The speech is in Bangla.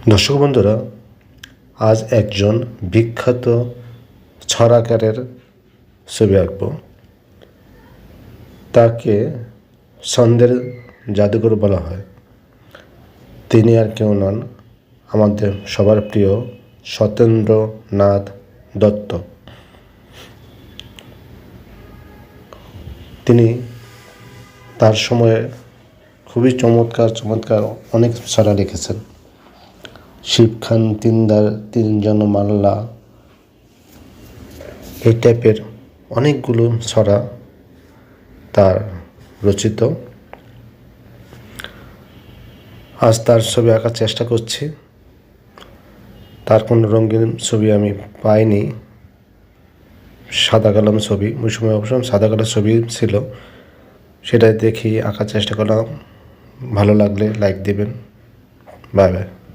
দর্শক বন্ধুরা, আজ একজন বিখ্যাত ছড়াকারের ছবি আঁকব। তাকে ছন্দের জাদুকর বলা হয়। তিনি আর কেউ নন, আমাদের সবার প্রিয় সত্যেন্দ্রনাথ দত্ত। তিনি তার সময়ে খুবই চমৎকার অনেক ছড়া লিখেছেন। শিব খান তিনদার, তিনজন মাল্লা, এই টাইপের অনেকগুলো ছড়া তার রচিত। আজ তার ছবি আঁকার চেষ্টা করছি। তার কোনো রঙিন ছবি আমি পাইনি, সাদা কালাম ছবি। ওই সময় অবশ্য সাদা কালার ছবি ছিল, সেটাই দেখি আঁকার চেষ্টা করলাম। ভালো লাগলে লাইক দেবেন। Bye bye.